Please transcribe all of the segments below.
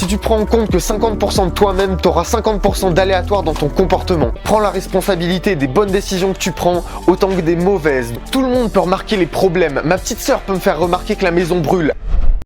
Si tu prends en compte que 50% de toi-même, t'auras 50% d'aléatoire dans ton comportement. Prends la responsabilité des bonnes décisions que tu prends, autant que des mauvaises. Tout le monde peut remarquer les problèmes. Ma petite sœur peut me faire remarquer que la maison brûle.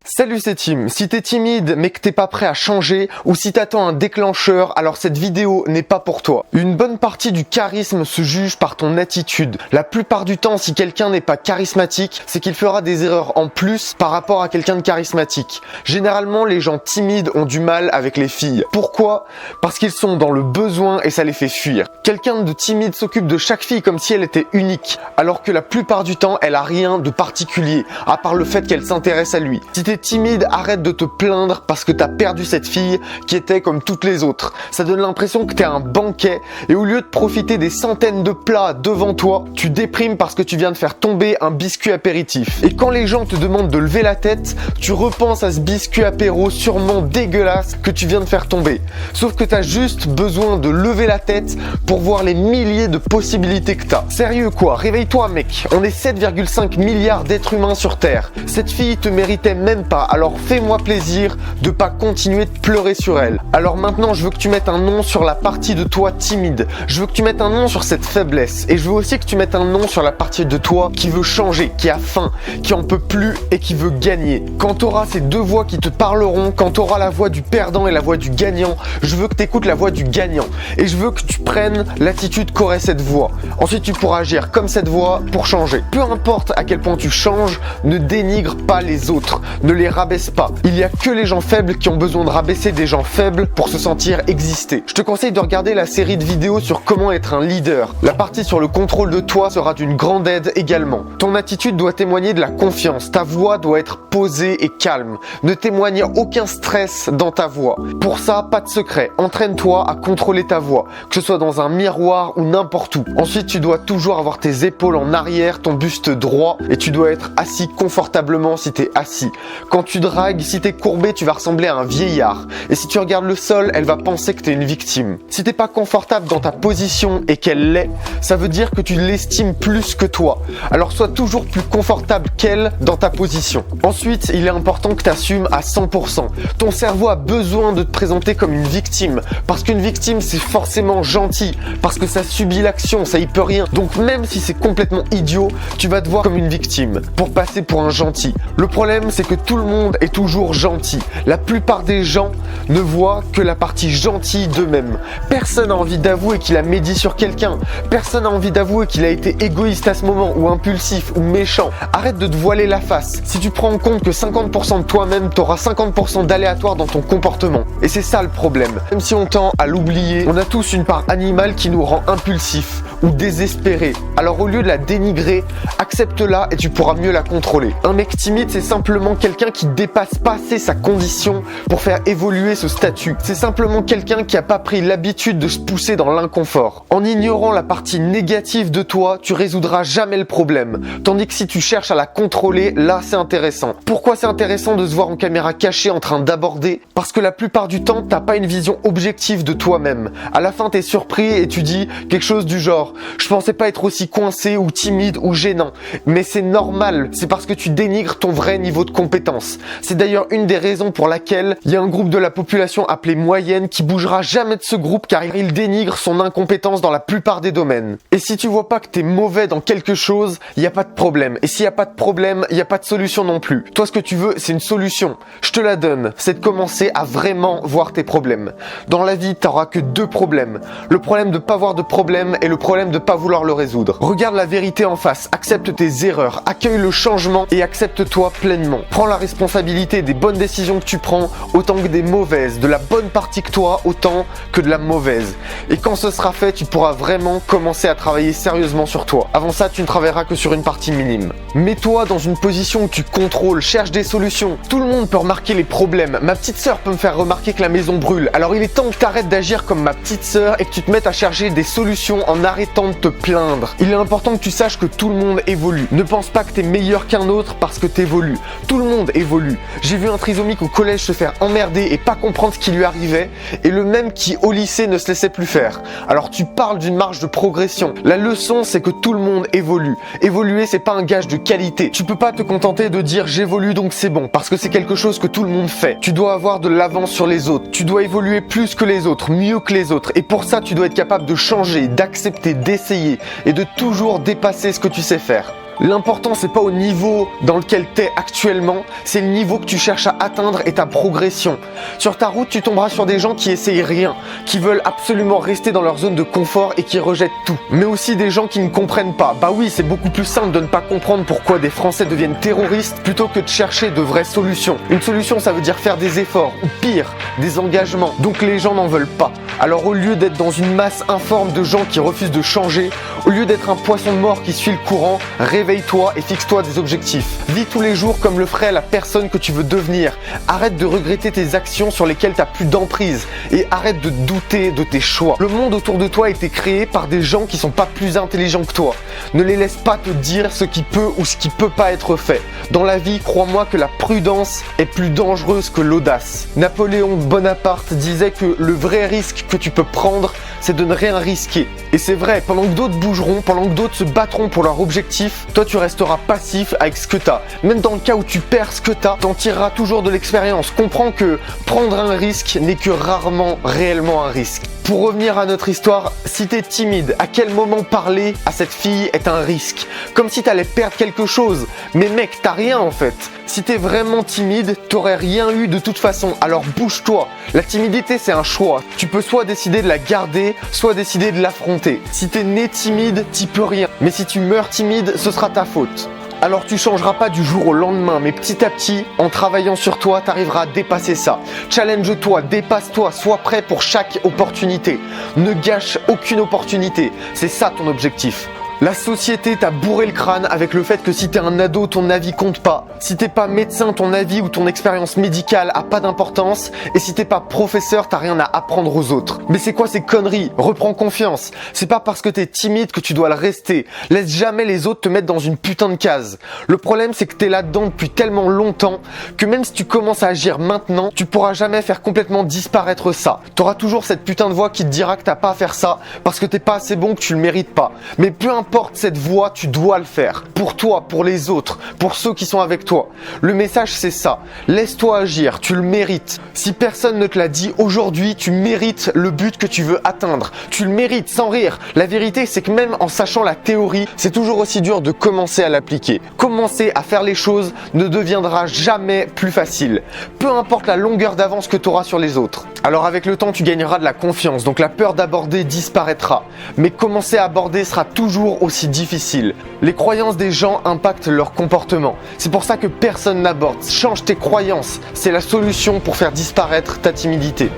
Salut, c'est Tim. Si t'es timide mais que t'es pas prêt à changer ou si t'attends un déclencheur, alors cette vidéo n'est pas pour toi. Une bonne partie du charisme se juge par ton attitude. La plupart du temps, si quelqu'un n'est pas charismatique, c'est qu'il fera des erreurs en plus par rapport à quelqu'un de charismatique. Généralement, les gens timides ont du mal avec les filles. Pourquoi ? Parce qu'ils sont dans le besoin et ça les fait fuir. Quelqu'un de timide s'occupe de chaque fille comme si elle était unique, alors que la plupart du temps, elle a rien de particulier, à part le fait qu'elle s'intéresse à lui. Si t'es timide, arrête de te plaindre parce que t'as perdu cette fille qui était comme toutes les autres. Ça donne l'impression que t'es un banquet et au lieu de profiter des centaines de plats devant toi, tu déprimes parce que tu viens de faire tomber un biscuit apéritif. Et quand les gens te demandent de lever la tête, tu repenses à ce biscuit apéro sûrement dégueulasse que tu viens de faire tomber. Sauf que t'as juste besoin de lever la tête pour voir les milliers de possibilités que t'as. Sérieux quoi, réveille-toi mec, on est 7,5 milliards d'êtres humains sur Terre. Cette fille te méritait même pas, alors fais-moi plaisir de pas continuer de pleurer sur elle. Alors maintenant je veux que tu mettes un nom sur la partie de toi timide, je veux que tu mettes un nom sur cette faiblesse et je veux aussi que tu mettes un nom sur la partie de toi qui veut changer, qui a faim, qui en peut plus et qui veut gagner. Quand tu auras ces deux voix qui te parleront, quand tu auras la voix du perdant et la voix du gagnant, je veux que tu écoutes la voix du gagnant et je veux que tu prennes l'attitude qu'aurait cette voix. Ensuite tu pourras agir comme cette voix pour changer. Peu importe à quel point tu changes, ne dénigre pas les autres, ne les rabaisse pas. Il y a que les gens faibles qui ont besoin de rabaisser des gens faibles pour se sentir exister. Je te conseille de regarder la série de vidéos sur comment être un leader. La partie sur le contrôle de toi sera d'une grande aide également. Ton attitude doit témoigner de la confiance. Ta voix doit être posée et calme. Ne témoigne aucun stress dans ta voix. Pour ça, pas de secret. Entraîne-toi à contrôler ta voix, que ce soit dans un miroir ou n'importe où. Ensuite, tu dois toujours avoir tes épaules en arrière, ton buste droit et tu dois être assis confortablement si t'es assis. Quand tu dragues, si t'es courbé, tu vas ressembler à un vieillard. Et si tu regardes le sol, elle va penser que t'es une victime. Si t'es pas confortable dans ta position et qu'elle l'est, ça veut dire que tu l'estimes plus que toi. Alors sois toujours plus confortable qu'elle dans ta position. Ensuite, il est important que t'assumes à 100%. Ton cerveau a besoin de te présenter comme une victime. Parce qu'une victime, c'est forcément gentil. Parce que ça subit l'action, ça y peut rien. Donc même si c'est complètement idiot, tu vas te voir comme une victime. Pour passer pour un gentil. Le problème, c'est que tout le monde est toujours gentil. La plupart des gens ne voient que la partie gentille d'eux-mêmes. Personne n'a envie d'avouer qu'il a médit sur quelqu'un. Personne n'a envie d'avouer qu'il a été égoïste à ce moment, ou impulsif, ou méchant. Arrête de te voiler la face. Si tu prends en compte que 50% de toi-même, t'auras 50% d'aléatoire dans ton comportement. Et c'est ça le problème. Même si on tend à l'oublier, on a tous une part animale qui nous rend impulsifs ou désespérés. Alors au lieu de la dénigrer, accepte-la et tu pourras mieux la contrôler. Un mec timide, c'est simplement quelqu'un qui dépasse pas assez sa condition pour faire évoluer ce statut. C'est simplement quelqu'un qui a pas pris l'habitude de se pousser dans l'inconfort. En ignorant la partie négative de toi, tu résoudras jamais le problème. Tandis que si tu cherches à la contrôler, là c'est intéressant. Pourquoi c'est intéressant de se voir en caméra cachée en train d'aborder ? Parce que la plupart du temps, t'as pas une vision objective de toi-même. À la fin, t'es surpris et tu dis quelque chose du genre « Je pensais pas être aussi coincé ou timide ou gênant. » Mais c'est normal, c'est parce que tu dénigres ton vrai niveau de compétence. C'est d'ailleurs une des raisons pour laquelle il y a un groupe de la population appelé moyenne qui bougera jamais de ce groupe car il dénigre son incompétence dans la plupart des domaines. Et si tu vois pas que t'es mauvais dans quelque chose, il y a pas de problème. Et s'il y a pas de problème, il y a pas de solution non plus. Toi, ce que tu veux, c'est une solution. Je te la donne. C'est de commencer à vraiment voir tes problèmes. Dans la vie, t'auras que deux problèmes. Le problème de pas voir de problème et le problème de pas vouloir le résoudre. Regarde la vérité en face. Accepte tes erreurs. Accueille le changement et accepte-toi pleinement. Prends la responsabilité des bonnes décisions que tu prends autant que des mauvaises, de la bonne partie que toi autant que de la mauvaise. Et quand ce sera fait, tu pourras vraiment commencer à travailler sérieusement sur toi. Avant ça, tu ne travailleras que sur une partie minime. Mets-toi dans une position où tu contrôles, cherche des solutions. Tout le monde peut remarquer les problèmes. Ma petite sœur peut me faire remarquer que la maison brûle. Alors il est temps que tu arrêtes d'agir comme ma petite sœur et que tu te mettes à chercher des solutions en arrêtant temps de te plaindre. Il est important que tu saches que tout le monde évolue. Ne pense pas que t'es meilleur qu'un autre parce que t'évolues. Tout le monde évolue. J'ai vu un trisomique au collège se faire emmerder et pas comprendre ce qui lui arrivait, et le même qui au lycée ne se laissait plus faire. Alors tu parles d'une marge de progression. La leçon, c'est que tout le monde évolue. Évoluer, c'est pas un gage de qualité. Tu peux pas te contenter de dire j'évolue donc c'est bon, parce que c'est quelque chose que tout le monde fait. Tu dois avoir de l'avance sur les autres. Tu dois évoluer plus que les autres, mieux que les autres. Et pour ça, tu dois être capable de changer, d'accepter, d'essayer et de toujours dépasser ce que tu sais faire. L'important, c'est pas au niveau dans lequel t'es actuellement, c'est le niveau que tu cherches à atteindre et ta progression. Sur ta route, tu tomberas sur des gens qui essayent rien, qui veulent absolument rester dans leur zone de confort et qui rejettent tout. Mais aussi des gens qui ne comprennent pas. Bah oui, c'est beaucoup plus simple de ne pas comprendre pourquoi des Français deviennent terroristes plutôt que de chercher de vraies solutions. Une solution, ça veut dire faire des efforts, ou pire, des engagements. Donc les gens n'en veulent pas. Alors au lieu d'être dans une masse informe de gens qui refusent de changer, au lieu d'être un poisson mort qui suit le courant, réveille-toi et fixe-toi des objectifs. Vis tous les jours comme le ferait la personne que tu veux devenir. Arrête de regretter tes actions sur lesquelles tu n'as plus d'emprise et arrête de douter de tes choix. Le monde autour de toi a été créé par des gens qui sont pas plus intelligents que toi. Ne les laisse pas te dire ce qui peut ou ce qui peut pas être fait. Dans la vie, crois-moi que la prudence est plus dangereuse que l'audace. Napoléon Bonaparte disait que le vrai risque que tu peux prendre, c'est de ne rien risquer. Et c'est vrai, pendant que d'autres bougeront, pendant que d'autres se battront pour leur objectif, toi tu resteras passif avec ce que t'as. Même dans le cas où tu perds ce que t'as, t'en tireras toujours de l'expérience. Comprends que prendre un risque n'est que rarement réellement un risque. Pour revenir à notre histoire, si t'es timide, à quel moment parler à cette fille est un risque? Comme si t'allais perdre quelque chose. Mais mec, t'as rien en fait. Si t'es vraiment timide, t'aurais rien eu de toute façon, alors bouge-toi. La timidité, c'est un choix. Tu peux soit décider de la garder, soit décider de l'affronter. Si t'es né timide, t'y peux rien. Mais si tu meurs timide, ce sera ta faute. Alors tu changeras pas du jour au lendemain, mais petit à petit, en travaillant sur toi, t'arriveras à dépasser ça. Challenge-toi, dépasse-toi, sois prêt pour chaque opportunité. Ne gâche aucune opportunité, c'est ça ton objectif. La société t'a bourré le crâne avec le fait que si t'es un ado, ton avis compte pas. Si t'es pas médecin, ton avis ou ton expérience médicale a pas d'importance. Et si t'es pas professeur, t'as rien à apprendre aux autres. Mais c'est quoi ces conneries? Reprends confiance. C'est pas parce que t'es timide que tu dois le rester. Laisse jamais les autres te mettre dans une putain de case. Le problème, c'est que t'es là-dedans depuis tellement longtemps que même si tu commences à agir maintenant, tu pourras jamais faire complètement disparaître ça. T'auras toujours cette putain de voix qui te dira que t'as pas à faire ça parce que t'es pas assez bon, que tu le mérites pas. Mais peu importe cette voix, tu dois le faire. Pour toi, pour les autres, pour ceux qui sont avec toi. Le message, c'est ça. Laisse-toi agir, tu le mérites. Si personne ne te l'a dit aujourd'hui, tu mérites le but que tu veux atteindre. Tu le mérites, sans rire. La vérité, c'est que même en sachant la théorie, c'est toujours aussi dur de commencer à l'appliquer. Commencer à faire les choses ne deviendra jamais plus facile. Peu importe la longueur d'avance que tu auras sur les autres. Alors avec le temps, tu gagneras de la confiance, donc la peur d'aborder disparaîtra. Mais commencer à aborder sera toujours aussi difficile. Les croyances des gens impactent leur comportement. C'est pour ça que personne n'aborde. Change tes croyances. C'est la solution pour faire disparaître ta timidité.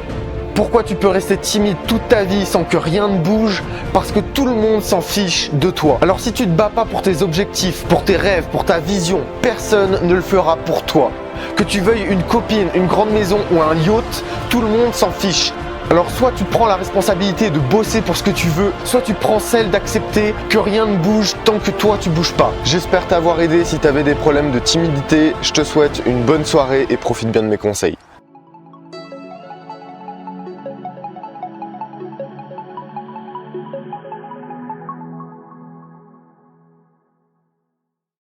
Pourquoi tu peux rester timide toute ta vie sans que rien ne bouge? Parce que tout le monde s'en fiche de toi. Alors si tu te bats pas pour tes objectifs, pour tes rêves, pour ta vision, personne ne le fera pour toi. Que tu veuilles une copine, une grande maison ou un yacht, tout le monde s'en fiche. Alors soit tu prends la responsabilité de bosser pour ce que tu veux, soit tu prends celle d'accepter que rien ne bouge tant que toi tu bouges pas. J'espère t'avoir aidé. Si tu avais des problèmes de timidité, je te souhaite une bonne soirée et profite bien de mes conseils.